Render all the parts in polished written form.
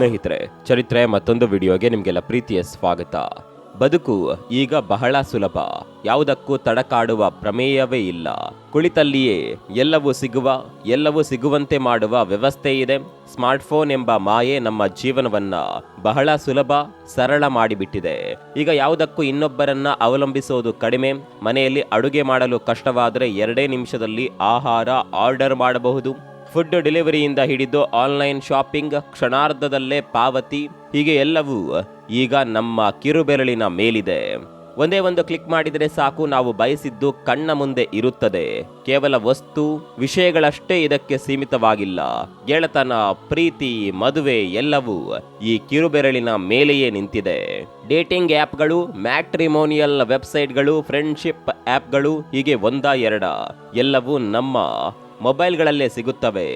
ಸ್ನೇಹಿತರೆ, ಚರಿತ್ರೆ ಮತ್ತೊಂದು ವಿಡಿಯೋಗೆ ನಿಮಗೆಲ್ಲ ಪ್ರೀತಿಯ ಸ್ವಾಗತ. ಬದುಕು ಈಗ ಬಹಳ ಸುಲಭ. ಯಾವುದಕ್ಕೂ ತಡಕಾಡುವ ಪ್ರಮೇಯವೇ ಇಲ್ಲ. ಕುಳಿತಲ್ಲಿಯೇ ಎಲ್ಲವೂ ಸಿಗುವಂತೆ ಮಾಡುವ ವ್ಯವಸ್ಥೆ ಇದೆ. ಸ್ಮಾರ್ಟ್ಫೋನ್ ಎಂಬ ಮಾಯೆ ನಮ್ಮ ಜೀವನವನ್ನ ಬಹಳ ಸುಲಭ, ಸರಳ ಮಾಡಿಬಿಟ್ಟಿದೆ. ಈಗ ಯಾವುದಕ್ಕೂ ಇನ್ನೊಬ್ಬರನ್ನ ಅವಲಂಬಿಸೋದು ಕಡಿಮೆ. ಮನೆಯಲ್ಲಿ ಅಡುಗೆ ಮಾಡಲು ಕಷ್ಟವಾದರೆ 2 ನಿಮಿಷದಲ್ಲಿ ಆಹಾರ ಆರ್ಡರ್ ಮಾಡಬಹುದು. ಫುಡ್ ಡೆಲಿವರಿಯಿಂದ ಹಿಡಿದು ಆನ್ಲೈನ್ ಶಾಪಿಂಗ್, ಕ್ಷಣಾರ್ಧದಲ್ಲೇ ಪಾವತಿ, ಹೀಗೆ ಎಲ್ಲವೂ ಈಗ ನಮ್ಮ ಕಿರುಬೆರಳಿನ ಮೇಲಿದೆ. ಒಂದೇ ಒಂದು ಕ್ಲಿಕ್ ಮಾಡಿದರೆ ಸಾಕು, ನಾವು ಬಯಸಿದ್ದು ಕಣ್ಣ ಮುಂದೆ ಇರುತ್ತದೆ. ಕೇವಲ ವಸ್ತು, ವಿಷಯಗಳಷ್ಟೇ ಇದಕ್ಕೆ ಸೀಮಿತವಾಗಿಲ್ಲ. ಗೆಳೆತನ, ಪ್ರೀತಿ, ಮದುವೆ ಎಲ್ಲವೂ ಈ ಕಿರುಬೆರಳಿನ ಮೇಲೆಯೇ ನಿಂತಿದೆ. ಡೇಟಿಂಗ್ ಆ್ಯಪ್ಗಳು, ಮ್ಯಾಟ್ರಿಮೋನಿಯಲ್ ವೆಬ್ಸೈಟ್ಗಳು, ಫ್ರೆಂಡ್ಶಿಪ್ ಆ್ಯಪ್ಗಳು, ಹೀಗೆ 1-2 ಎಲ್ಲವೂ ನಮ್ಮ ಮೊಬೈಲ್ಗಳಲ್ಲೇ ಸಿಗುತ್ತವೆ.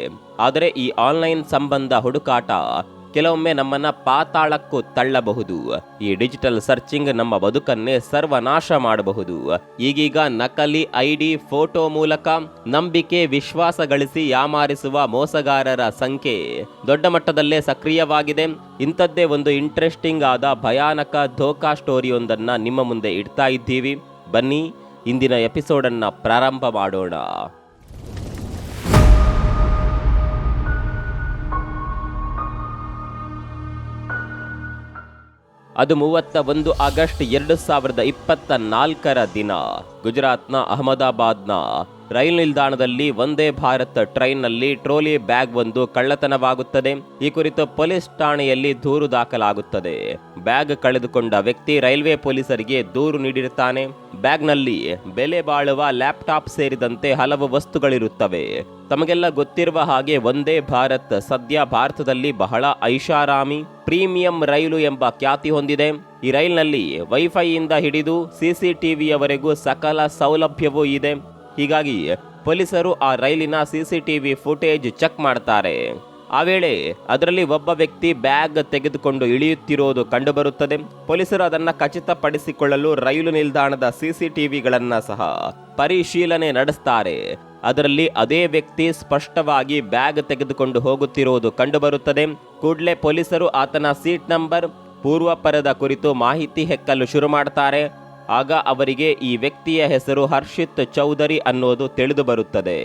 ಆದರೆ ಈ ಆನ್ಲೈನ್ ಸಂಬಂಧ ಹುಡುಕಾಟ ಕೆಲವೊಮ್ಮೆ ನಮ್ಮನ್ನ ಪಾತಾಳಕ್ಕೂ ತಳ್ಳಬಹುದು. ಈ ಡಿಜಿಟಲ್ ಸರ್ಚಿಂಗ್ ನಮ್ಮ ಬದುಕನ್ನೇ ಸರ್ವನಾಶ ಮಾಡಬಹುದು. ಈಗೀಗ ನಕಲಿ ಐಡಿ, ಫೋಟೋ ಮೂಲಕ ನಂಬಿಕೆ, ವಿಶ್ವಾಸ ಗಳಿಸಿ ಯಾಮಾರಿಸುವ ಮೋಸಗಾರರ ಸಂಖ್ಯೆ ದೊಡ್ಡ ಮಟ್ಟದಲ್ಲೇ ಸಕ್ರಿಯವಾಗಿದೆ. ಇಂಥದ್ದೇ ಒಂದು ಇಂಟ್ರೆಸ್ಟಿಂಗ್ ಆದ ಭಯಾನಕ ಧೋಕಾ ಸ್ಟೋರಿಯೊಂದನ್ನ ನಿಮ್ಮ ಮುಂದೆ ಇಡ್ತಾ ಇದ್ದೀವಿ. ಬನ್ನಿ, ಇಂದಿನ ಎಪಿಸೋಡನ್ನ ಪ್ರಾರಂಭ ಮಾಡೋಣ. ಅದು 31 ಆಗಸ್ಟ್ 2024 ದಿನ. ಗುಜರಾತ್ನ ಅಹಮದಾಬಾದ್ನ ರೈಲು ನಿಲ್ದಾಣದಲ್ಲಿ ವಂದೇ ಭಾರತ್ ಟ್ರೈನ್ನಲ್ಲಿ ಟ್ರೋಲಿ ಬ್ಯಾಗ್ ಒಂದು ಕಳ್ಳತನವಾಗುತ್ತದೆ. ಈ ಕುರಿತು ಪೊಲೀಸ್ ಠಾಣೆಯಲ್ಲಿ ದೂರು ದಾಖಲಾಗುತ್ತದೆ. ಬ್ಯಾಗ್ ಕಳೆದುಕೊಂಡ ವ್ಯಕ್ತಿ ರೈಲ್ವೆ ಪೊಲೀಸರಿಗೆ ದೂರು ನೀಡಿರುತ್ತಾನೆ. ಬ್ಯಾಗ್ನಲ್ಲಿ ಬೆಲೆ ಬಾಳುವ ಲ್ಯಾಪ್ಟಾಪ್ ಸೇರಿದಂತೆ ಹಲವು ವಸ್ತುಗಳಿರುತ್ತವೆ. ತಮಗೆಲ್ಲ ಗೊತ್ತಿರುವ ಹಾಗೆ ವಂದೇ ಭಾರತ್ ಸದ್ಯ ಭಾರತದಲ್ಲಿ ಬಹಳ ಐಷಾರಾಮಿ, ಪ್ರೀಮಿಯಂ ರೈಲು ಎಂಬ ಖ್ಯಾತಿ ಹೊಂದಿದೆ. ಈ ರೈಲ್ನಲ್ಲಿ ವೈಫೈಯಿಂದ ಹಿಡಿದು CCTVಯವರೆಗೂ ಸಕಲ ಸೌಲಭ್ಯವೂ ಇದೆ. ಹೀಗಾಗಿ ಪೊಲೀಸರು ಆ ರೈಲಿನ CCTV ಫುಟೇಜ್ ಚೆಕ್ ಮಾಡ್ತಾರೆ. ಆ ವೇಳೆ ಅದರಲ್ಲಿ ಒಬ್ಬ ವ್ಯಕ್ತಿ ಬ್ಯಾಗ್ ತೆಗೆದುಕೊಂಡು ಇಳಿಯುತ್ತಿರೋದು ಕಂಡುಬರುತ್ತದೆ. ಪೊಲೀಸರು ಅದನ್ನು ಖಚಿತಪಡಿಸಿಕೊಳ್ಳಲು ರೈಲು ನಿಲ್ದಾಣದ CCTVಗಳನ್ನ ಸಹ ಪರಿಶೀಲನೆ ನಡೆಸ್ತಾರೆ. ಅದರಲ್ಲಿ ಅದೇ ವ್ಯಕ್ತಿ ಸ್ಪಷ್ಟವಾಗಿ ಬ್ಯಾಗ್ ತೆಗೆದುಕೊಂಡು ಹೋಗುತ್ತಿರುವುದು ಕಂಡುಬರುತ್ತದೆ. ಕೂಡಲೇ ಪೊಲೀಸರು ಆತನ ಸೀಟ್ ನಂಬರ್, ಪೂರ್ವಪರದ ಕುರಿತು ಮಾಹಿತಿ ಹೆಕ್ಕಲು ಶುರು ಮಾಡ್ತಾರೆ. ಆಗ ಅವರಿಗೆ ಈ ವ್ಯಕ್ತಿಯ ಹೆಸರು ಹರ್ಷಿತ್ ಚೌಧರಿ ಅನ್ನೋದು ತಿಳಿದು ಬರುತ್ತದೆ.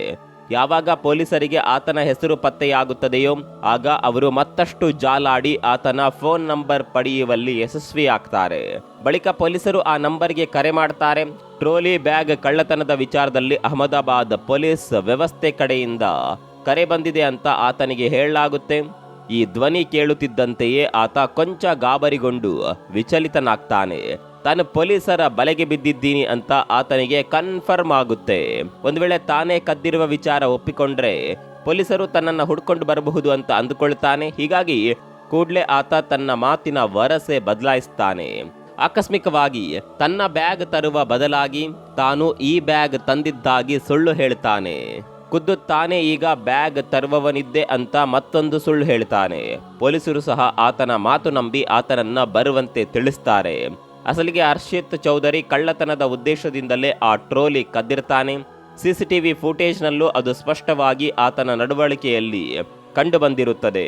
ಯಾವಾಗ ಪೊಲೀಸರಿಗೆ ಆತನ ಹೆಸರು ಪತ್ತೆಯಾಗುತ್ತದೆಯೋ ಆಗ ಅವರು ಮತ್ತಷ್ಟು ಜಾಲಾಡಿ ಆತನ ಫೋನ್ ನಂಬರ್ ಪಡೆಯುವಲ್ಲಿ ಯಶಸ್ವಿಯಾಗ್ತಾರೆ. ಬಳಿಕ ಪೊಲೀಸರು ಆ ನಂಬರ್ಗೆ ಕರೆ ಮಾಡ್ತಾರೆ. ಟ್ರೋಲಿ ಬ್ಯಾಗ್ ಕಳ್ಳತನದ ವಿಚಾರದಲ್ಲಿ ಅಹಮದಾಬಾದ್ ಪೊಲೀಸ್ ವ್ಯವಸ್ಥೆ ಕಡೆಯಿಂದ ಕರೆ ಬಂದಿದೆ ಅಂತ ಆತನಿಗೆ ಹೇಳಲಾಗುತ್ತೆ. ಈ ಧ್ವನಿ ಕೇಳುತ್ತಿದ್ದಂತೆಯೇ ಆತ ಕೊಂಚ ಗಾಬರಿಗೊಂಡು ವಿಚಲಿತನಾಗ್ತಾನೆ. ತಾನು ಪೊಲೀಸರ ಬಲೆಗೆ ಬಿದ್ದಿದ್ದೀನಿ ಅಂತ ಆತನಿಗೆ ಕನ್ಫರ್ಮ್ ಆಗುತ್ತೆ. ಒಂದು ವೇಳೆ ತಾನೇ ಕದ್ದಿರುವ ವಿಚಾರ ಒಪ್ಪಿಕೊಂಡ್ರೆ ಪೊಲೀಸರು ತನ್ನನ್ನು ಹುಡ್ಕೊಂಡು ಬರಬಹುದು ಅಂತ ಅಂದುಕೊಳ್ತಾನೆ. ಹೀಗಾಗಿ ಕೂಡಲೇ ಆತ ತನ್ನ ಮಾತಿನ ವರಸೆ ಬದಲಾಯಿಸ್ತಾನೆ. ಆಕಸ್ಮಿಕವಾಗಿ ತನ್ನ ಬ್ಯಾಗ್ ತರುವ ಬದಲಾಗಿ ತಾನು ಈ ಬ್ಯಾಗ್ ತಂದಿದ್ದಾಗಿ ಸುಳ್ಳು ಹೇಳ್ತಾನೆ. ಖುದ್ದು ತಾನೇ ಈಗ ಬ್ಯಾಗ್ ತರುವವನಿದ್ದೆ ಅಂತ ಮತ್ತೊಂದು ಸುಳ್ಳು ಹೇಳ್ತಾನೆ. ಪೊಲೀಸರು ಸಹ ಆತನ ಮಾತು ನಂಬಿ ಆತನನ್ನ ಬರುವಂತೆ ತಿಳಿಸ್ತಾರೆ. ಅಸಲಿಗೆ ಹರ್ಷಿತ್ ಚೌಧರಿ ಕಳ್ಳತನದ ಉದ್ದೇಶದಿಂದಲೇ ಆ ಟ್ರೋಲಿ ಕದ್ದಿರ್ತಾನೆ. CCTV ಫುಟೇಜ್ನಲ್ಲೂ ಅದು ಸ್ಪಷ್ಟವಾಗಿ ಆತನ ನಡವಳಿಕೆಯಲ್ಲಿ ಕಂಡು ಬಂದಿರುತ್ತದೆ.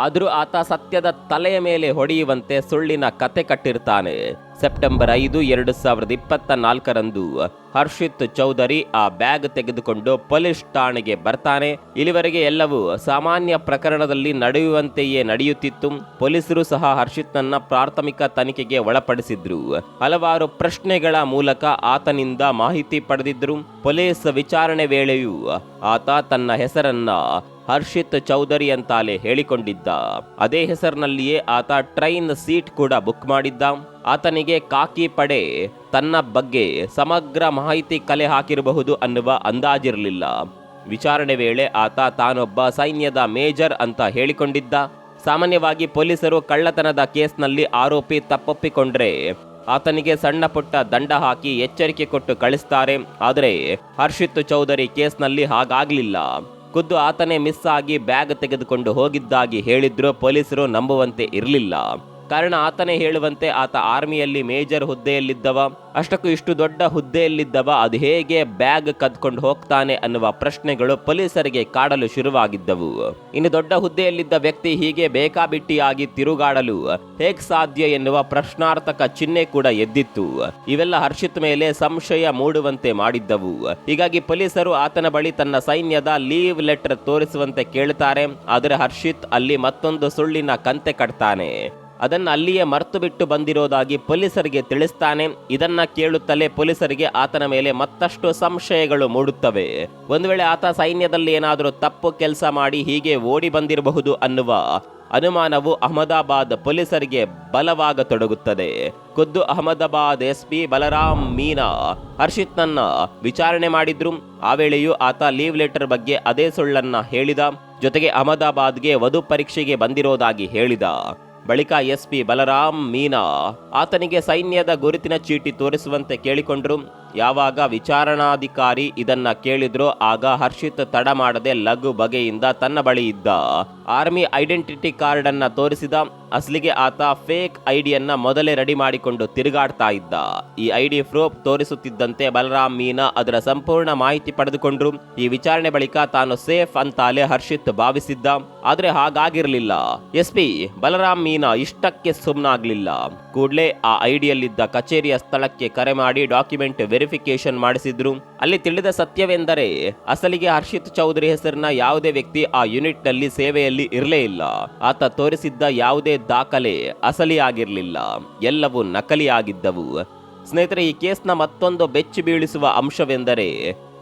ಆದರೂ ಆತ ಸತ್ಯದ ತಲೆಯ ಮೇಲೆ ಹೊಡೆಯುವಂತೆ ಸುಳ್ಳಿನ ಕತೆ ಕಟ್ಟಿರ್ತಾನೆ. ಸೆಪ್ಟೆಂಬರ್ 5, 2024 ಹರ್ಷಿತ್ ಚೌಧರಿ ಆ ಬ್ಯಾಗ್ ತೆಗೆದುಕೊಂಡು ಪೊಲೀಸ್ ಠಾಣೆಗೆ ಬರ್ತಾನೆ. ಇಲ್ಲಿವರೆಗೆ ಎಲ್ಲವೂ ಸಾಮಾನ್ಯ ಪ್ರಕರಣದಲ್ಲಿ ನಡೆಯುವಂತೆಯೇ ನಡೆಯುತ್ತಿತ್ತು. ಪೊಲೀಸರು ಸಹ ಹರ್ಷಿತ್ನನ್ನ ಪ್ರಾಥಮಿಕ ತನಿಖೆಗೆ ಒಳಪಡಿಸಿದ್ರು. ಹಲವಾರು ಪ್ರಶ್ನೆಗಳ ಮೂಲಕ ಆತನಿಂದ ಮಾಹಿತಿ ಪಡೆದಿದ್ರು. ಪೊಲೀಸ್ ವಿಚಾರಣೆ ವೇಳೆಯೂ ಆತ ತನ್ನ ಹೆಸರನ್ನ ಹರ್ಷಿತ್ ಚೌಧರಿ ಅಂತಾಲೆ ಹೇಳಿಕೊಂಡಿದ್ದ. ಅದೇ ಹೆಸರಿನಲ್ಲಿಯೇ ಆತ ಟ್ರೈನ್ ಸೀಟ್ ಕೂಡ ಬುಕ್ ಮಾಡಿದ್ದ. ಆತನಿಗೆ ಕಾಕಿ ಪಡೆ ತನ್ನ ಬಗ್ಗೆ ಸಮಗ್ರ ಮಾಹಿತಿ ಕಲೆ ಹಾಕಿರಬಹುದು ಅನ್ನುವ ಅಂದಾಜಿರಲಿಲ್ಲ. ವಿಚಾರಣೆ ವೇಳೆ ಆತ ತಾನೊಬ್ಬ ಸೈನ್ಯದ ಮೇಜರ್ ಅಂತ ಹೇಳಿಕೊಂಡಿದ್ದ. ಸಾಮಾನ್ಯವಾಗಿ ಪೊಲೀಸರು ಕಳ್ಳತನದ ಕೇಸ್ನಲ್ಲಿ ಆರೋಪಿ ತಪ್ಪೊಪ್ಪಿಕೊಂಡ್ರೆ ಆತನಿಗೆ ಸಣ್ಣ ಪುಟ್ಟ ದಂಡ ಹಾಕಿ ಎಚ್ಚರಿಕೆ ಕೊಟ್ಟು ಕಳಿಸ್ತಾರೆ. ಆದರೆ ಹರ್ಷಿತ್ ಚೌಧರಿ ಕೇಸ್ನಲ್ಲಿ ಹಾಗಾಗ್ಲಿಲ್ಲ. ಖುದ್ದು ಆತನೇ ಮಿಸ್ ಆಗಿ ಬ್ಯಾಗ್ ತೆಗೆದುಕೊಂಡು ಹೋಗಿದ್ದಾಗಿ ಹೇಳಿದ್ರು ಪೊಲೀಸರು ನಂಬುವಂತೆ ಇರಲಿಲ್ಲ. ಕಾರಣ ಆತನೇ ಹೇಳುವಂತೆ ಆತ ಆರ್ಮಿಯಲ್ಲಿ ಮೇಜರ್ ಹುದ್ದೆಯಲ್ಲಿದ್ದವ. ಅಷ್ಟಕ್ಕೂ ಇಷ್ಟು ದೊಡ್ಡ ಹುದ್ದೆಯಲ್ಲಿದ್ದವ ಅದು ಹೇಗೆ ಬ್ಯಾಗ್ ಕದ್ಕೊಂಡು ಹೋಗ್ತಾನೆ ಅನ್ನುವ ಪ್ರಶ್ನೆಗಳು ಪೊಲೀಸರಿಗೆ ಕಾಡಲು ಶುರುವಾಗಿದ್ದವು. ಇನ್ನು ದೊಡ್ಡ ಹುದ್ದೆಯಲ್ಲಿದ್ದ ವ್ಯಕ್ತಿ ಹೀಗೆ ಬೇಕಾಬಿಟ್ಟಿಯಾಗಿ ತಿರುಗಾಡಲು ಹೇಗ್ ಸಾಧ್ಯ ಎನ್ನುವ ಪ್ರಶ್ನಾರ್ಥಕ ಚಿಹ್ನೆ ಕೂಡ ಎದ್ದಿತ್ತು. ಇವೆಲ್ಲ ಹರ್ಷಿತ್ ಮೇಲೆ ಸಂಶಯ ಮೂಡುವಂತೆ ಮಾಡಿದ್ದವು. ಹೀಗಾಗಿ ಪೊಲೀಸರು ಆತನ ಬಳಿ ತನ್ನ ಸೈನ್ಯದ ಲೀವ್ ಲೆಟರ್ ತೋರಿಸುವಂತೆ ಕೇಳ್ತಾರೆ. ಆದರೆ ಹರ್ಷಿತ್ ಅಲ್ಲಿ ಮತ್ತೊಂದು ಸುಳ್ಳಿನ ಕಂತೆ ಕಟ್ತಾನೆ. ಅದನ್ನು ಅಲ್ಲಿಯೇ ಮರ್ತು ಬಿಟ್ಟು ಬಂದಿರೋದಾಗಿ ಪೊಲೀಸರಿಗೆ ತಿಳಿಸ್ತಾನೆ. ಇದನ್ನ ಕೇಳುತ್ತಲೇ ಪೊಲೀಸರಿಗೆ ಆತನ ಮೇಲೆ ಮತ್ತಷ್ಟು ಸಂಶಯಗಳು ಮೂಡುತ್ತವೆ. ಒಂದು ವೇಳೆ ಆತ ಸೈನ್ಯದಲ್ಲಿ ಏನಾದರೂ ತಪ್ಪು ಕೆಲಸ ಮಾಡಿ ಹೀಗೆ ಓಡಿ ಬಂದಿರಬಹುದು ಅನ್ನುವ ಅನುಮಾನವು ಅಹಮದಾಬಾದ್ ಪೊಲೀಸರಿಗೆ ಬಲವಾಗತೊಡಗುತ್ತದೆ. ಖುದ್ದು ಅಹಮದಾಬಾದ್ SP ಬಲರಾಮ್ ಮೀನಾ ಹರ್ಷಿತ್ನನ್ನ ವಿಚಾರಣೆ ಮಾಡಿದ್ರು. ಆ ವೇಳೆಯೂ ಆತ ಲೀವ್ ಲೆಟರ್ ಬಗ್ಗೆ ಅದೇ ಸುಳ್ಳನ್ನ ಹೇಳಿದ. ಜೊತೆಗೆ ಅಹಮದಾಬಾದ್ಗೆ ವಧು ಪರೀಕ್ಷೆಗೆ ಬಂದಿರೋದಾಗಿ ಹೇಳಿದ. ಬಳಿಕ SP ಬಲರಾಮ್ ಮೀನಾ ಆತನಿಗೆ ಸೈನ್ಯದ ಗುರುತಿನ ಚೀಟಿ ತೋರಿಸುವಂತೆ ಕೇಳಿಕೊಂಡ್ರು. ಯಾವಾಗ ವಿಚಾರಣಾಧಿಕಾರಿ ಇದನ್ನ ಕೇಳಿದ್ರೋ ಆಗ ಹರ್ಷಿತ್ ತಡ ಮಾಡದೆ ಲಘು ಬಗೆಯಿಂದ ತನ್ನ ಬಳಿ ಇದ್ದ ಆರ್ಮಿ ಐಡೆಂಟಿಟಿ ಕಾರ್ಡ್ ಅನ್ನ ತೋರಿಸಿದ. ಅಸಲಿಗೆ ಆತ ಫೇಕ್ ಐಡಿಯನ್ನ ಮೊದಲೇ ರೆಡಿ ಮಾಡಿಕೊಂಡು ತಿರುಗಾಡ್ತಾ ಇದ್ದ. ಈ ಐಡಿ ಪ್ರೂಫ್ ತೋರಿಸುತ್ತಿದ್ದಂತೆ ಬಲರಾಮ್ ಮೀನಾ ಅದರ ಸಂಪೂರ್ಣ ಮಾಹಿತಿ ಪಡೆದುಕೊಂಡ್ರು. ಈ ವಿಚಾರಣೆ ಬಳಿಕ ತಾನು ಸೇಫ್ ಅಂತಾಲೆ ಹರ್ಷಿತ್ ಭಾವಿಸಿದ್ದ. ಆದ್ರೆ ಹಾಗಾಗಿರ್ಲಿಲ್ಲ. SP ಬಲರಾಮ್ ಮೀನಾ ಇಷ್ಟಕ್ಕೆ ಸುಮ್ಮನಾಗ್ಲಿಲ್ಲ. ಕೂಡಲೇ ಆ ಐಡಿಯಲ್ಲಿದ್ದ ಕಚೇರಿಯ ಸ್ಥಳಕ್ಕೆ ಕರೆ ಮಾಡಿ ಡಾಕ್ಯುಮೆಂಟ್ ವೆರಿಫಿಕೇಶನ್ ಮಾಡಿಸಿದ್ರು. ಅಲ್ಲಿ ತಿಳಿದ ಸತ್ಯವೆಂದರೆ ಅಸಲಿಗೆ ಹರ್ಷಿತ್ ಚೌಧರಿ ಹೆಸರಿನ ಯಾವುದೇ ವ್ಯಕ್ತಿ ಆ ಯೂನಿಟ್ ನಲ್ಲಿ ಸೇವೆಯಲ್ಲಿ ಇರಲೇ ಇಲ್ಲ. ಆತ ತೋರಿಸಿದ್ದ ಯಾವುದೇ ದಾಖಲೆ ಅಸಲಿಯಾಗಿರ್ಲಿಲ್ಲ, ಎಲ್ಲವೂ ನಕಲಿಯಾಗಿದ್ದವು. ಸ್ನೇಹಿತರೆ, ಈ ಕೇಸ್ನ ಮತ್ತೊಂದು ಬೆಚ್ಚಿ ಬೀಳಿಸುವ ಅಂಶವೆಂದರೆ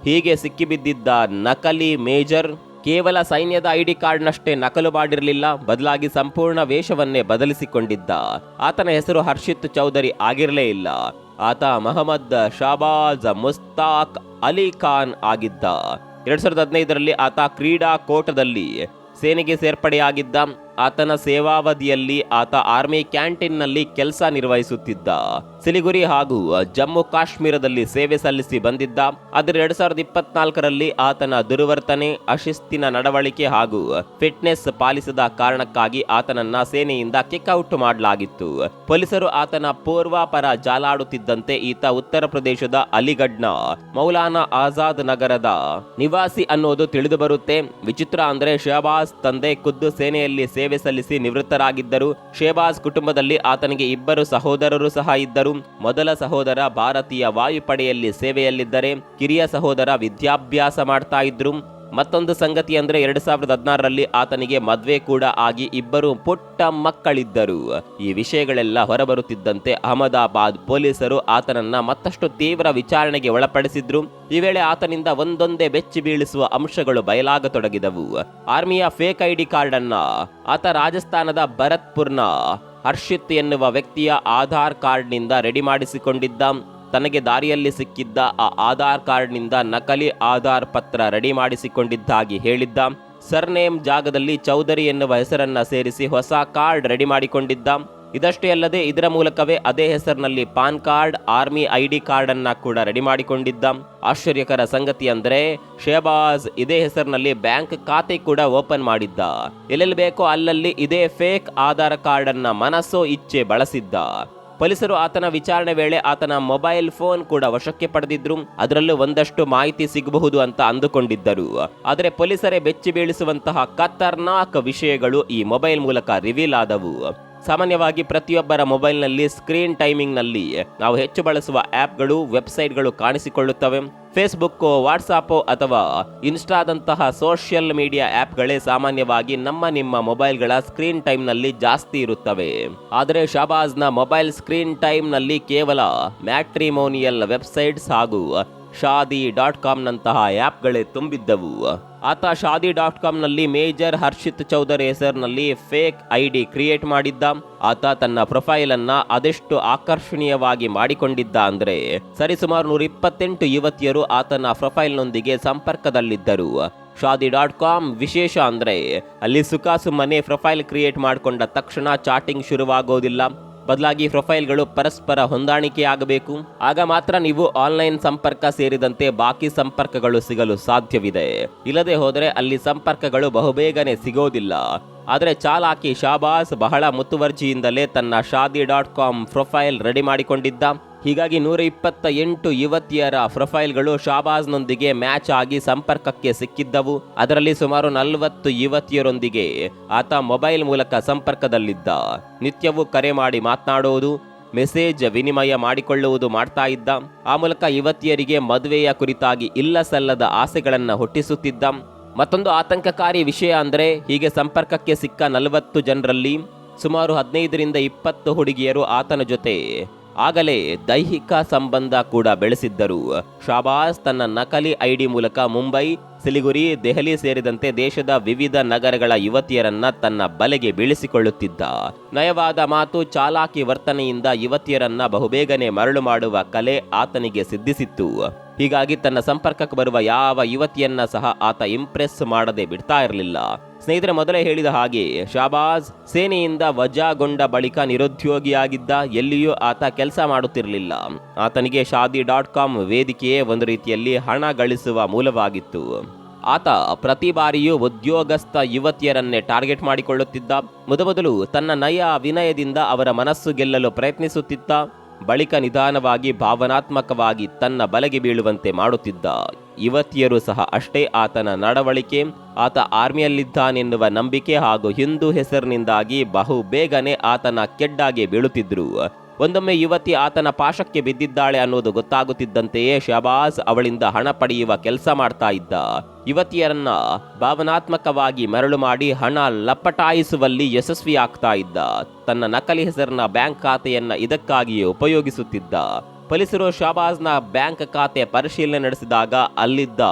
ಹೀಗೆ ಸಿಕ್ಕಿಬಿದ್ದಿದ್ದ ನಕಲಿ ಮೇಜರ್ ಕೇವಲ ಸೈನ್ಯದ ID ಕಾರ್ಡ್ನಷ್ಟೇ ನಕಲು ಮಾಡಿರಲಿಲ್ಲ, ಬದಲಾಗಿ ಸಂಪೂರ್ಣ ವೇಷವನ್ನೇ ಬದಲಿಸಿಕೊಂಡಿದ್ದ. ಆತನ ಹೆಸರು ಹರ್ಷಿತ್ ಚೌಧರಿ ಆಗಿರಲೇ ಇಲ್ಲ. ಆತ ಮಹಮ್ಮದ್ ಶಾಬಾಜ್ ಮುಸ್ತಾಕ್ ಅಲಿ ಖಾನ್ ಆಗಿದ್ದ. 2015ರಲ್ಲಿ ಆತ ಕ್ರೀಡಾ ಕೋಟದಲ್ಲಿ ಸೇನೆಗೆ ಸೇರ್ಪಡೆಯಾಗಿದ್ದ. ಆತನ ಸೇವಾವಧಿಯಲ್ಲಿ ಆತ ಆರ್ಮಿ ಕ್ಯಾಂಟೀನ್ನಲ್ಲಿ ಕೆಲಸ ನಿರ್ವಹಿಸುತ್ತಿದ್ದ. ಸಿಲಿಗುರಿ ಹಾಗೂ ಜಮ್ಮು ಕಾಶ್ಮೀರದಲ್ಲಿ ಸೇವೆ ಸಲ್ಲಿಸಿ ಬಂದಿದ್ದ. ಆದರೆ 2024ರಲ್ಲಿ ಆತನ ದುರ್ವರ್ತನೆ, ಅಶಿಸ್ತಿನ ನಡವಳಿಕೆ ಹಾಗೂ ಫಿಟ್ನೆಸ್ ಪಾಲಿಸದ ಕಾರಣಕ್ಕಾಗಿ ಆತನನ್ನ ಸೇನೆಯಿಂದ ಕಿಕ್ಔಟ್ ಮಾಡಲಾಗಿತ್ತು. ಪೊಲೀಸರು ಆತನ ಪೂರ್ವಾಪರ ಜಾಲಾಡುತ್ತಿದ್ದಂತೆ ಈತ ಉತ್ತರ ಪ್ರದೇಶದ ಅಲಿಗಢ್ನ ಮೌಲಾನಾ ಆಜಾದ್ ನಗರದ ನಿವಾಸಿ ಅನ್ನೋದು ತಿಳಿದು ಬರುತ್ತೆ. ವಿಚಿತ್ರ ಅಂದ್ರೆ ಶಹಬಾಜ್ ತಂದೆ ಖುದ್ದು ಸೇನೆಯಲ್ಲಿ ಸೇವೆ ಸಲ್ಲಿಸಿ ನಿವೃತ್ತರಾಗಿದ್ದರು. ಶಹಬಾಜ್ ಕುಟುಂಬದಲ್ಲಿ ಆತನಿಗೆ ಇಬ್ಬರು ಸಹೋದರರು ಸಹ ಇದ್ದರು. ಮೊದಲ ಸಹೋದರ ಭಾರತೀಯ ವಾಯುಪಡೆಯಲ್ಲಿ ಸೇವೆಯಲ್ಲಿದ್ದರೆ ಕಿರಿಯ ಸಹೋದರ ವಿದ್ಯಾಭ್ಯಾಸ ಮಾಡ್ತಾ ಇದ್ರು. ಮತ್ತೊಂದು ಸಂಗತಿ ಅಂದ್ರೆ 2016ರಲ್ಲಿ ಆತನಿಗೆ ಮದ್ವೆ ಕೂಡ ಆಗಿ ಇಬ್ಬರು ಪುಟ್ಟ ಮಕ್ಕಳಿದ್ದರು. ಈ ವಿಷಯಗಳೆಲ್ಲ ಹೊರಬರುತ್ತಿದ್ದಂತೆ ಅಹಮದಾಬಾದ್ ಪೊಲೀಸರು ಆತನನ್ನ ಮತ್ತಷ್ಟು ತೀವ್ರ ವಿಚಾರಣೆಗೆ ಒಳಪಡಿಸಿದ್ರು. ಈ ವೇಳೆ ಆತನಿಂದ ಒಂದೊಂದೇ ಬೆಚ್ಚಿ ಬೀಳಿಸುವ ಅಂಶಗಳು ಬಯಲಾಗತೊಡಗಿದವು. ಆರ್ಮಿಯ ಫೇಕ್ ID ಕಾರ್ಡ್ ಅನ್ನ ಆತ ರಾಜಸ್ಥಾನದ ಭರತ್ಪುರ್ನ ಹರ್ಷಿತ್ ಎನ್ನುವ ವ್ಯಕ್ತಿಯ ಆಧಾರ್ ಕಾರ್ಡ್ನಿಂದ ರೆಡಿ ಮಾಡಿಸಿಕೊಂಡಿದ್ದ. ತನಗೆ ದಾರಿಯಲ್ಲಿ ಸಿಕ್ಕಿದ್ದ ಆ ಆಧಾರ್ ಕಾರ್ಡ್ನಿಂದ ನಕಲಿ ಆಧಾರ್ ಪತ್ರ ರೆಡಿ ಮಾಡಿಸಿಕೊಂಡಿದ್ದಾಗಿ ಹೇಳಿದ್ದ. ಸರ್ನೇಮ್ ಜಾಗದಲ್ಲಿ ಚೌಧರಿ ಎನ್ನುವ ಹೆಸರನ್ನ ಸೇರಿಸಿ ಹೊಸ ಕಾರ್ಡ್ ರೆಡಿ ಮಾಡಿಕೊಂಡಿದ್ದ. ಇದಷ್ಟೇ ಅಲ್ಲದೆ ಇದರ ಮೂಲಕವೇ ಅದೇ ಹೆಸರಿನಲ್ಲಿ PAN card, army ID card ಅನ್ನ ಕೂಡ ರೆಡಿ ಮಾಡಿಕೊಂಡಿದ್ದ. ಆಶ್ಚರ್ಯಕರ ಸಂಗತಿ ಅಂದ್ರೆ ಶಹಬಾಜ್ ಇದೇ ಹೆಸರಿನಲ್ಲಿ ಬ್ಯಾಂಕ್ ಖಾತೆ ಕೂಡ ಓಪನ್ ಮಾಡಿದ್ದ. ಎಲ್ಲೆಲ್ಲಿ ಬೇಕೋ ಅಲ್ಲಲ್ಲಿ ಇದೇ ಫೇಕ್ ಆಧಾರ್ ಕಾರ್ಡ್ ಅನ್ನ ಮನಸ್ಸೋ ಇಚ್ಛೆ ಬಳಸಿದ್ದ. ಪೊಲೀಸರು ಆತನ ವಿಚಾರಣೆ ವೇಳೆ ಆತನ ಮೊಬೈಲ್ ಫೋನ್ ಕೂಡ ವಶಕ್ಕೆ ಪಡೆದಿದ್ರು. ಅದರಲ್ಲೂ ಒಂದಷ್ಟು ಮಾಹಿತಿ ಸಿಗಬಹುದು ಅಂತ ಅಂದುಕೊಂಡಿದ್ದರು. ಆದರೆ ಪೊಲೀಸರೇ ಬೆಚ್ಚಿ ಬೀಳಿಸುವಂತಹ ಖತರ್ನಾಕ್ ವಿಷಯಗಳು ಈ ಮೊಬೈಲ್ ಮೂಲಕ ರಿವೀಲ್ ಆದವು. ಸಾಮಾನ್ಯವಾಗಿ ಪ್ರತಿಯೊಬ್ಬರ ಮೊಬೈಲ್ನಲ್ಲಿ ಸ್ಕ್ರೀನ್ ಟೈಮಿಂಗ್ನಲ್ಲಿ ನಾವು ಹೆಚ್ಚು ಬಳಸುವ ಆ್ಯಪ್ಗಳು, ವೆಬ್ಸೈಟ್ಗಳು ಕಾಣಿಸಿಕೊಳ್ಳುತ್ತವೆ. ಫೇಸ್ಬುಕ್, ವಾಟ್ಸಾಪ್ ಅಥವಾ ಇನ್ಸ್ಟಾದಂತಹ ಸೋಷಿಯಲ್ ಮೀಡಿಯಾ ಆ್ಯಪ್ಗಳೇ ಸಾಮಾನ್ಯವಾಗಿ ನಿಮ್ಮ ಮೊಬೈಲ್ಗಳ ಸ್ಕ್ರೀನ್ ಟೈಮ್ನಲ್ಲಿ ಜಾಸ್ತಿ ಇರುತ್ತವೆ. ಆದರೆ ಶಹಬಾಜ್ನ ಮೊಬೈಲ್ ಸ್ಕ್ರೀನ್ ಟೈಮ್ನಲ್ಲಿ ಕೇವಲ ಮ್ಯಾಟ್ರಿಮೋನಿಯಲ್ ವೆಬ್ಸೈಟ್ಸ್ ಹಾಗೂ ಶಾದಿ.com ನಂತಹ ಆ್ಯಪ್ಗಳೇ ತುಂಬಿದ್ದವು. ಆತ ಶಾದಿ.comನಲ್ಲಿ ಮೇಜರ್ ಹರ್ಷಿತ್ ಚೌಧರಿ ಹೆಸರಿನಲ್ಲಿ ಫೇಕ್ ID ಕ್ರಿಯೇಟ್ ಮಾಡಿದ್ದ. ಆತ ತನ್ನ ಪ್ರೊಫೈಲ್ ಅನ್ನ ಅದೆಷ್ಟು ಆಕರ್ಷಣೀಯವಾಗಿ ಮಾಡಿಕೊಂಡಿದ್ದ ಅಂದ್ರೆ ಸರಿಸುಮಾರು 128 ಯುವತಿಯರು ಆತನ ಪ್ರೊಫೈಲ್ನೊಂದಿಗೆ ಸಂಪರ್ಕದಲ್ಲಿದ್ದರು. ಶಾದಿ.com ವಿಶೇಷ ಅಂದ್ರೆ ಅಲ್ಲಿ ಸುಖಾಸುಮ್ಮನೆ ಪ್ರೊಫೈಲ್ ಕ್ರಿಯೇಟ್ ಮಾಡಿಕೊಂಡ ತಕ್ಷಣ ಚಾಟಿಂಗ್ ಶುರುವಾಗೋದಿಲ್ಲ. ಬದಲಾಗಿ ಪ್ರೊಫೈಲ್ಗಳು ಪರಸ್ಪರ ಹೊಂದಾಣಿಕೆಯಾಗಬೇಕು. ಆಗ ಮಾತ್ರ ನೀವು ಆನ್ಲೈನ್ ಸಂಪರ್ಕ ಸೇರಿದಂತೆ ಬಾಕಿ ಸಂಪರ್ಕಗಳು ಸಿಗಲು ಸಾಧ್ಯವಿದೆ. ಇಲ್ಲದೆ ಹೋದರೆ ಅಲ್ಲಿ ಸಂಪರ್ಕಗಳು ಬಹುಬೇಗನೆ ಸಿಗೋದಿಲ್ಲ. ಆದರೆ ಚಾಲಾಕಿ ಶಾಬಾಜ್ ಬಹಳ ಮುತುವರ್ಜಿಯಿಂದಲೇ ತನ್ನ ಶಾದಿ.com ಪ್ರೊಫೈಲ್ ರೆಡಿ ಮಾಡಿಕೊಂಡಿದ್ದ. ಹೀಗಾಗಿ 128 ಯುವತಿಯರ ಪ್ರೊಫೈಲ್ಗಳು ಶಾಬಾಜ್ನೊಂದಿಗೆ ಮ್ಯಾಚ್ ಆಗಿ ಸಂಪರ್ಕಕ್ಕೆ ಸಿಕ್ಕಿದ್ದವು. ಅದರಲ್ಲಿ ಸುಮಾರು 40 ಯುವತಿಯರೊಂದಿಗೆ ಆತ ಮೊಬೈಲ್ ಮೂಲಕ ಸಂಪರ್ಕದಲ್ಲಿದ್ದ. ನಿತ್ಯವೂ ಕರೆ ಮಾಡಿ ಮಾತನಾಡುವುದು, ಮೆಸೇಜ್ ವಿನಿಮಯ ಮಾಡಿಕೊಳ್ಳುವುದು ಮಾಡ್ತಾ ಇದ್ದ. ಆ ಮೂಲಕ ಯುವತಿಯರಿಗೆ ಮದುವೆಯ ಕುರಿತಾಗಿ ಇಲ್ಲ ಸಲ್ಲದ ಆಸೆಗಳನ್ನು ಹುಟ್ಟಿಸುತ್ತಿದ್ದ. ಮತ್ತೊಂದು ಆತಂಕಕಾರಿ ವಿಷಯ ಅಂದರೆ, ಹೀಗೆ ಸಂಪರ್ಕಕ್ಕೆ ಸಿಕ್ಕ 40 ಜನರಲ್ಲಿ ಸುಮಾರು 15ರಿಂದ 20 ಹುಡುಗಿಯರು ಆತನ ಜೊತೆ ಆಗಲೇ ದೈಹಿಕ ಸಂಬಂಧ ಕೂಡ ಬೆಳೆಸಿದ್ದರು. ಶಾಬಾಜ್ ತನ್ನ ನಕಲಿ ಐಡಿ ಮೂಲಕ ಮುಂಬೈ, ಸಿಲಿಗುರಿ, ದೆಹಲಿ ಸೇರಿದಂತೆ ದೇಶದ ವಿವಿಧ ನಗರಗಳ ಯುವತಿಯರನ್ನ ತನ್ನ ಬಲೆಗೆ ಬೀಳಿಸಿಕೊಳ್ಳುತ್ತಿದ್ದ. ನಯವಾದ ಮಾತು, ಚಾಲಾಕಿ ವರ್ತನೆಯಿಂದ ಯುವತಿಯರನ್ನ ಬಹುಬೇಗನೆ ಮರಳು ಮಾಡುವ ಕಲೆ ಆತನಿಗೆ ಸಿದ್ಧಿಸಿತ್ತು. ಹೀಗಾಗಿ ತನ್ನ ಸಂಪರ್ಕಕ್ಕೆ ಬರುವ ಯಾವ ಯುವತಿಯನ್ನ ಸಹ ಆತ ಇಂಪ್ರೆಸ್ ಮಾಡದೆ ಬಿಡ್ತಾ ಇರಲಿಲ್ಲ. ಸ್ನೇಹಿತರೆ, ಮೊದಲೇ ಹೇಳಿದ ಹಾಗೆ ಶಾಬಾಜ್ ಸೇನೆಯಿಂದ ವಜಾಗೊಂಡ ಬಳಿಕ ನಿರುದ್ಯೋಗಿಯಾಗಿದ್ದ. ಎಲ್ಲಿಯೂ ಆತ ಕೆಲಸ ಮಾಡುತ್ತಿರಲಿಲ್ಲ. ಆತನಿಗೆ ಶಾದಿ.com ವೇದಿಕೆಯೇ ಒಂದು ರೀತಿಯಲ್ಲಿ ಹಣ ಗಳಿಸುವ ಮೂಲವಾಗಿತ್ತು. ಆತ ಪ್ರತಿ ಬಾರಿಯೂ ಉದ್ಯೋಗಸ್ಥ ಯುವತಿಯರನ್ನೇ ಟಾರ್ಗೆಟ್ ಮಾಡಿಕೊಳ್ಳುತ್ತಿದ್ದ. ಮೊದಲು ತನ್ನ ನಯ ವಿನಯದಿಂದ ಅವರ ಮನಸ್ಸು ಗೆಲ್ಲಲು ಪ್ರಯತ್ನಿಸುತ್ತಿದ್ದ. ಬಳಿಕ ನಿಧಾನವಾಗಿ ಭಾವನಾತ್ಮಕವಾಗಿ ತನ್ನ ಬಲೆಗೆ ಬೀಳುವಂತೆ ಮಾಡುತ್ತಿದ್ದ. ಯುವತಿಯರು ಸಹ ಅಷ್ಟೇ. ಆತನ ನಡವಳಿಕೆ, ಆತ ಆರ್ಮಿಯಲ್ಲಿದ್ದಾನೆನ್ನುವ ನಂಬಿಕೆ ಹಾಗೂ ಹಿಂದೂ ಹೆಸರಿನಿಂದಾಗಿ ಬಹು ಬೇಗನೆ ಆತನ ಕೆಡ್ಡಾಗೆ ಬೀಳುತ್ತಿದ್ರು. ಒಂದೊಮ್ಮೆ ಯುವತಿ ಆತನ ಪಾಶಕ್ಕೆ ಬಿದ್ದಿದ್ದಾಳೆ ಅನ್ನೋದು ಗೊತ್ತಾಗುತ್ತಿದ್ದಂತೆಯೇ ಶಾಬಾಜ್ ಅವಳಿಂದ ಹಣ ಪಡೆಯುವ ಕೆಲಸ ಮಾಡ್ತಾ ಇದ್ದ. ಯುವತಿಯರನ್ನ ಭಾವನಾತ್ಮಕವಾಗಿ ಮರಳು ಮಾಡಿ ಹಣ ಲಪಟಾಯಿಸುವಲ್ಲಿ ಯಶಸ್ವಿಯಾಗ್ತಾ ಇದ್ದ. ತನ್ನ ನಕಲಿ ಹೆಸರಿನ ಬ್ಯಾಂಕ್ ಖಾತೆಯನ್ನ ಇದಕ್ಕಾಗಿಯೇ ಉಪಯೋಗಿಸುತ್ತಿದ್ದ. ಪೊಲೀಸರು ಶಾಬಾಜ್ನ ಬ್ಯಾಂಕ್ ಖಾತೆ ಪರಿಶೀಲನೆ ನಡೆಸಿದಾಗ ಅಲ್ಲಿದ್ದ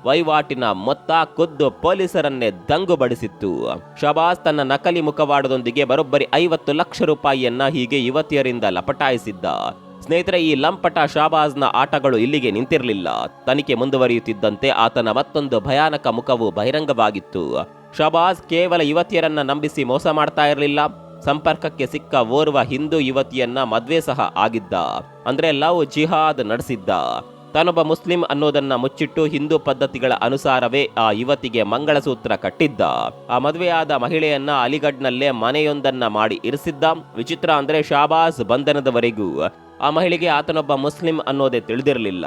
ವಹಿವಾಟಿನ ಮೊತ್ತ ಖುದ್ದು ಪೊಲೀಸರನ್ನೇ ದಂಗುಬಡಿಸಿತ್ತು. ಶಾಬಾಜ್ ತನ್ನ ನಕಲಿ ಮುಖವಾಡದೊಂದಿಗೆ ಬರೋಬ್ಬರಿ 50 ಲಕ್ಷ ರೂಪಾಯಿಯನ್ನ ಹೀಗೆ ಯುವತಿಯರಿಂದ ಲಪಟಾಯಿಸಿದ್ದ. ಸ್ನೇಹಿತರೆ, ಈ ಲಂಪಟ ಶಾಬಾಜ್ನ ಆಟಗಳು ಇಲ್ಲಿಗೆ ನಿಂತಿರಲಿಲ್ಲ. ತನಿಖೆ ಮುಂದುವರಿಯುತ್ತಿದ್ದಂತೆ ಆತನ ಮತ್ತೊಂದು ಭಯಾನಕ ಮುಖವು ಬಹಿರಂಗವಾಗಿತ್ತು. ಶಾಬಾಜ್ ಕೇವಲ ಯುವತಿಯರನ್ನ ನಂಬಿಸಿ ಮೋಸ ಮಾಡ್ತಾ ಇರಲಿಲ್ಲ. ಸಂಪರ್ಕಕ್ಕೆ ಸಿಕ್ಕ ಓರ್ವ ಹಿಂದೂ ಯುವತಿಯನ್ನ ಮದ್ವೆ ಸಹ ಆಗಿದ್ದ. ಅಂದ್ರೆ ಲವ್ ಜಿಹಾದ್ ನಡೆಸಿದ್ದ. ತಾನೊಬ್ಬ ಮುಸ್ಲಿಂ ಅನ್ನೋದನ್ನ ಮುಚ್ಚಿಟ್ಟು ಹಿಂದೂ ಪದ್ಧತಿಗಳ ಅನುಸಾರವೇ ಆ ಯುವತಿಗೆ ಮಂಗಳಸೂತ್ರ ಕಟ್ಟಿದ್ದ. ಆ ಮದುವೆಯಾದ ಮಹಿಳೆಯನ್ನ ಅಲಿಗಢ್ನಲ್ಲೇ ಮನೆಯೊಂದನ್ನ ಮಾಡಿ ಇರಿಸಿದ್ದ. ವಿಚಿತ್ರ ಅಂದ್ರೆ ಶಾಬಾಜ್ ಬಂಧನದವರೆಗೂ ಆ ಮಹಿಳೆಗೆ ಆತನೊಬ್ಬ ಮುಸ್ಲಿಂ ಅನ್ನೋದೇ ತಿಳಿದಿರಲಿಲ್ಲ.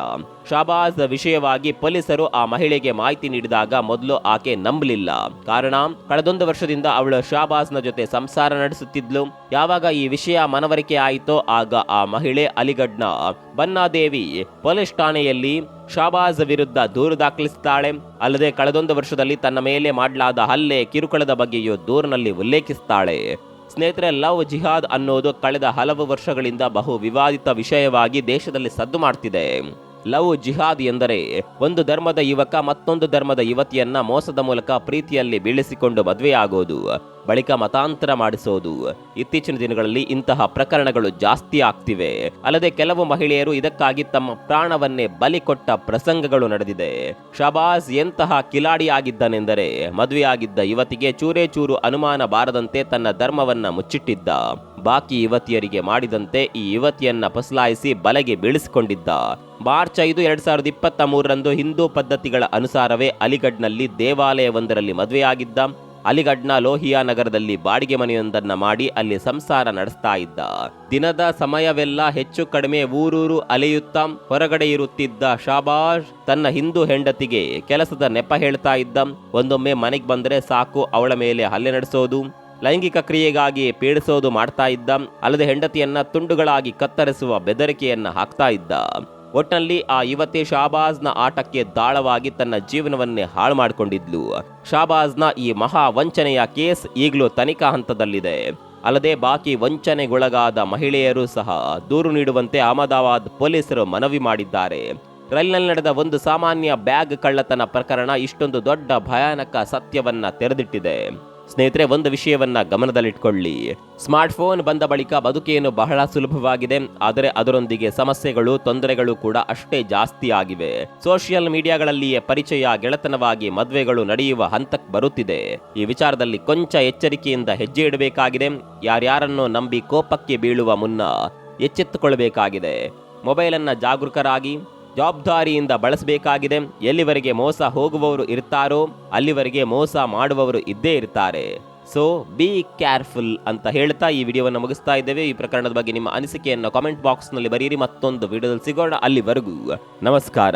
ಶಾಬಾಜ್ ವಿಷಯವಾಗಿ ಪೊಲೀಸರು ಆ ಮಹಿಳೆಗೆ ಮಾಹಿತಿ ನೀಡಿದಾಗ ಮೊದಲು ಆಕೆ ನಂಬಲಿಲ್ಲ. ಕಾರಣ, ಕಳೆದೊಂದು ವರ್ಷದಿಂದ ಅವಳು ಶಾಬಾಜ್ನ ಜೊತೆ ಸಂಸಾರ ನಡೆಸುತ್ತಿದ್ಲು. ಯಾವಾಗ ಈ ವಿಷಯ ಮನವರಿಕೆ ಆಯಿತೋ ಆಗ ಆ ಮಹಿಳೆ ಅಲಿಗಢ್ನ ಬನ್ನಾದೇವಿ ಪೊಲೀಸ್ ಠಾಣೆಯಲ್ಲಿ ಶಾಬಾಜ್ ವಿರುದ್ಧ ದೂರು ದಾಖಲಿಸುತ್ತಾಳೆ. ಅಲ್ಲದೆ ಕಳೆದೊಂದು ವರ್ಷದಲ್ಲಿ ತನ್ನ ಮೇಲೆ ಮಾಡಲಾದ ಹಲ್ಲೆ, ಕಿರುಕುಳದ ಬಗ್ಗೆಯೂ ದೂರಿನಲ್ಲಿ ಉಲ್ಲೇಖಿಸುತ್ತಾಳೆ. ಸ್ನೇಹಿತರೆ, ಲವ್ ಜಿಹಾದ್ ಅನ್ನೋದು ಕಳೆದ ಹಲವು ವರ್ಷಗಳಿಂದ ಬಹು ವಿವಾದಿತ ವಿಷಯವಾಗಿ ದೇಶದಲ್ಲಿ ಸದ್ದು ಮಾಡ್ತಿದೆ. ಲವ್ ಜಿಹಾದ್ ಎಂದರೆ ಒಂದು ಧರ್ಮದ ಯುವಕ ಮತ್ತೊಂದು ಧರ್ಮದ ಯುವತಿಯನ್ನ ಮೋಸದ ಮೂಲಕ ಪ್ರೀತಿಯಲ್ಲಿ ಬೀಳಿಸಿಕೊಂಡು ಮದುವೆಯಾಗೋದು, ಬಳಿಕ ಮತಾಂತರ ಮಾಡಿಸೋದು. ಇತ್ತೀಚಿನ ದಿನಗಳಲ್ಲಿ ಇಂತಹ ಪ್ರಕರಣಗಳು ಜಾಸ್ತಿ ಆಗ್ತಿವೆ. ಅಲ್ಲದೆ ಕೆಲವು ಮಹಿಳೆಯರು ಇದಕ್ಕಾಗಿ ತಮ್ಮ ಪ್ರಾಣವನ್ನೇ ಬಲಿ ಕೊಟ್ಟ ಪ್ರಸಂಗಗಳು ನಡೆದಿದೆ. ಶಾಬಾಜ್ ಎಂತಹ ಕಿಲಾಡಿಯಾಗಿದ್ದನೆಂದರೆ, ಮದುವೆಯಾಗಿದ್ದ ಯುವತಿಗೆ ಚೂರೇ ಚೂರು ಅನುಮಾನ ಬಾರದಂತೆ ತನ್ನ ಧರ್ಮವನ್ನ ಮುಚ್ಚಿಟ್ಟಿದ್ದ. ಬಾಕಿ ಯುವತಿಯರಿಗೆ ಮಾಡಿದಂತೆ ಈ ಯುವತಿಯನ್ನ ಫಸಲಾಯಿಸಿ ಬಲೆಗೆ ಬೀಳಿಸಿಕೊಂಡಿದ್ದ. ಮಾರ್ಚ್ 5, 2023ರಂದು ಹಿಂದೂ ಪದ್ಧತಿಗಳ ಅನುಸಾರವೇ ಅಲಿಗಢ್ನಲ್ಲಿ ದೇವಾಲಯವೊಂದರಲ್ಲಿ ಮದುವೆಯಾಗಿದ್ದ. ಅಲಿಗಢ್ನ ಲೋಹಿಯಾ ನಗರದಲ್ಲಿ ಬಾಡಿಗೆ ಮನೆಯೊಂದನ್ನ ಮಾಡಿ ಅಲ್ಲಿ ಸಂಸಾರ ನಡೆಸ್ತಾ ಇದ್ದ. ದಿನದ ಸಮಯವೆಲ್ಲ ಹೆಚ್ಚು ಕಡಿಮೆ ಊರೂರು ಅಲೆಯುತ್ತಾ ಹೊರಗಡೆ ಇರುತ್ತಿದ್ದ ಶಾಬಾಜ್ ತನ್ನ ಹಿಂದೂ ಹೆಂಡತಿಗೆ ಕೆಲಸದ ನೆಪ ಹೇಳ್ತಾ ಇದ್ದ. ಒಂದೊಮ್ಮೆ ಮನೆಗೆ ಬಂದರೆ ಸಾಕು ಅವಳ ಮೇಲೆ ಹಲ್ಲೆ ನಡೆಸೋದು, ಲೈಂಗಿಕ ಕ್ರಿಯೆಗಾಗಿ ಪೀಡಿಸೋದು ಮಾಡ್ತಾ ಇದ್ದ. ಅಲ್ಲದೆ ಹೆಂಡತಿಯನ್ನ ತುಂಡುಗಳಾಗಿ ಕತ್ತರಿಸುವ ಬೆದರಿಕೆಯನ್ನ ಹಾಕ್ತಾ ಇದ್ದ. ಒಟ್ನಲ್ಲಿ ಆ ಯುವತಿ ಶಾಬಾಜ್ನ ಆಟಕ್ಕೆ ದಾಳವಾಗಿ ತನ್ನ ಜೀವನವನ್ನೇ ಹಾಳು ಮಾಡಿಕೊಂಡಿದ್ಲು. ಶಾಬಾಜ್ನ ಈ ಮಹಾ ವಂಚನೆಯ ಕೇಸ್ ಈಗಲೂ ತನಿಖಾ ಹಂತದಲ್ಲಿದೆ. ಅಲ್ಲದೆ ಬಾಕಿ ವಂಚನೆಗೊಳಗಾದ ಮಹಿಳೆಯರು ಸಹ ದೂರು ನೀಡುವಂತೆ ಅಹಮದಾಬಾದ್ ಪೊಲೀಸರು ಮನವಿ ಮಾಡಿದ್ದಾರೆ. ರೈಲಿನಲ್ಲಿ ನಡೆದ ಒಂದು ಸಾಮಾನ್ಯ ಬ್ಯಾಗ್ ಕಳ್ಳತನ ಪ್ರಕರಣ ಇಷ್ಟೊಂದು ದೊಡ್ಡ ಭಯಾನಕ ಸತ್ಯವನ್ನ ತೆರೆದಿಟ್ಟಿದೆ. ಸ್ನೇಹಿತರೆ, ಒಂದು ವಿಷಯವನ್ನ ಗಮನದಲ್ಲಿಟ್ಕೊಳ್ಳಿ. ಸ್ಮಾರ್ಟ್ಫೋನ್ ಬಂದ ಬಳಿಕ ಬದುಕೇನು ಬಹಳ ಸುಲಭವಾಗಿದೆ, ಆದರೆ ಅದರೊಂದಿಗೆ ಸಮಸ್ಯೆಗಳು, ತೊಂದರೆಗಳು ಕೂಡ ಅಷ್ಟೇ ಜಾಸ್ತಿ ಆಗಿವೆ. ಸೋಷಿಯಲ್ ಮೀಡಿಯಾಗಳಲ್ಲಿಯೇ ಪರಿಚಯ, ಗೆಳೆತನವಾಗಿ ಮದುವೆಗಳು ನಡೆಯುವ ಹಂತಕ್ಕೆ ಬರುತ್ತಿದೆ. ಈ ವಿಚಾರದಲ್ಲಿ ಕೊಂಚ ಎಚ್ಚರಿಕೆಯಿಂದ ಹೆಜ್ಜೆ ಇಡಬೇಕಾಗಿದೆ. ಯಾರ್ಯಾರನ್ನೋ ನಂಬಿ ಕೋಪಕ್ಕೆ ಬೀಳುವ ಮುನ್ನ ಎಚ್ಚೆತ್ತುಕೊಳ್ಳಬೇಕಾಗಿದೆ. ಮೊಬೈಲನ್ನು ಜಾಗರೂಕರಾಗಿ ಜವಾಬ್ದಾರಿಯಿಂದ ಬಳಸಬೇಕಾಗಿದೆ. ಎಲ್ಲಿವರೆಗೆ ಮೋಸ ಹೋಗುವವರು ಇರ್ತಾರೋ ಅಲ್ಲಿವರೆಗೆ ಮೋಸ ಮಾಡುವವರು ಇದ್ದೇ ಇರ್ತಾರೆ. ಸೊ ಬಿ ಕೇರ್ಫುಲ್ ಅಂತ ಹೇಳ್ತಾ ಈ ವಿಡಿಯೋವನ್ನು ಮುಗಿಸ್ತಾ ಇದ್ದೇವೆ. ಈ ಪ್ರಕರಣದ ಬಗ್ಗೆ ನಿಮ್ಮ ಅನಿಸಿಕೆಯನ್ನು ಕಾಮೆಂಟ್ ಬಾಕ್ಸ್ನಲ್ಲಿ ಬರೀರಿ. ಮತ್ತೊಂದು ವಿಡಿಯೋದಲ್ಲಿ ಸಿಗೋಣ. ಅಲ್ಲಿವರೆಗೂ ನಮಸ್ಕಾರ.